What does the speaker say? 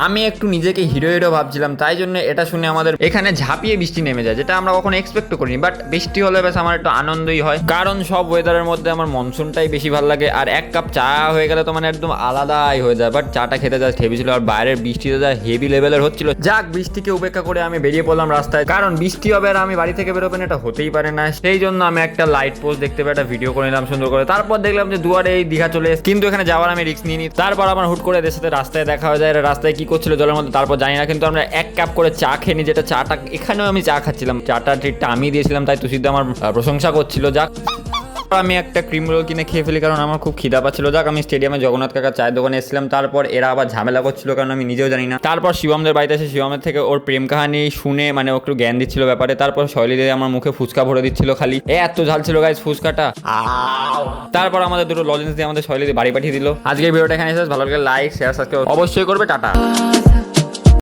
আমি একটু নিজেকে হিরো হিরো ভাবছিলাম, তাই জন্য এটা শুনে আমাদের এখানে ঝাঁপিয়ে বৃষ্টি নেমে যায়, যেটা আমরা কখনো এক্সপেক্ট করিনি। বাট বৃষ্টি হলে বেশ আমার একটু আনন্দই হয়, কারণ সব ওয়েদারের মধ্যে আমার মনসুনটাই বেশি ভালো লাগে। আর এক কাপ চা হয়ে গেলে তো মানে একদম আলাদাই হয়ে যায়। বাট চাটা খেতে যা হেভি ছিল, আর বাইরের বৃষ্টিতে যা হেভি লেভেলের হচ্ছিল। যাক, বৃষ্টিকে উপেক্ষা করে আমি বেরিয়ে পড়লাম রাস্তায়, কারণ বৃষ্টি হবে আর আমি বাড়ি থেকে বেরোবেন এটা হতেই পারে না। সেই জন্য আমি একটা লাইট পোস্ট দেখতে পেয়ে একটা ভিডিও করে নিলাম সুন্দর করে। তারপর দেখলাম যে দুয়ারে এই দীঘা চলে এসে, কিন্তু এখানে যাওয়ার আমি রিস্ক নিইনি। তারপর আমার হুট করে এদের সাথে রাস্তায় দেখা হয়ে যায়। এরা রাস্তায় কি করছিল জলের মধ্যে তারপর জানি না, কিন্তু আমরা এক কাপ করে চা খেয়ে নিই, যেটা চাটা এখানেও আমি চা খাচ্ছিলাম। চাটা ট্রিটটা আমি দিয়েছিলাম, তাই তুষিত আমার প্রশংসা করছিল। যাক, আমি একটা ক্রিম রোল কিনে খেয়ে ফেলি, কারণ আমার খুব খিদা পাচ্ছিল। যাক, আমি স্টেডিয়ামে জগন্নাথ কাকা চায়ের দোকানে এসেছিলাম। তারপর এরা আবার ঝামেলা করছিল, কারণ আমি নিজেও জানি না। তারপর শিবমদের বাড়িতে এসে শিবমের থেকে ওর প্রেম কাহিনী শুনে মানে ও একটু জ্ঞান দিচ্ছিল ব্যাপারে। তারপর শৈলী দিয়ে আমার মুখে ফুচকা ভরে দিচ্ছিল, খালি এত ঝাল ছিল গাইস ফুচকাটা। তারপর আমাদের দুটো লজেন্স দিয়ে আমাদের শৈলী দিয়ে বাড়ি পাঠিয়ে দিল। আজকের ভিডিওটা এখানে শেষ। ভালো লাগলে লাইক শেয়ার সাবস্ক্রাইব অবশ্যই করবে। টাটা।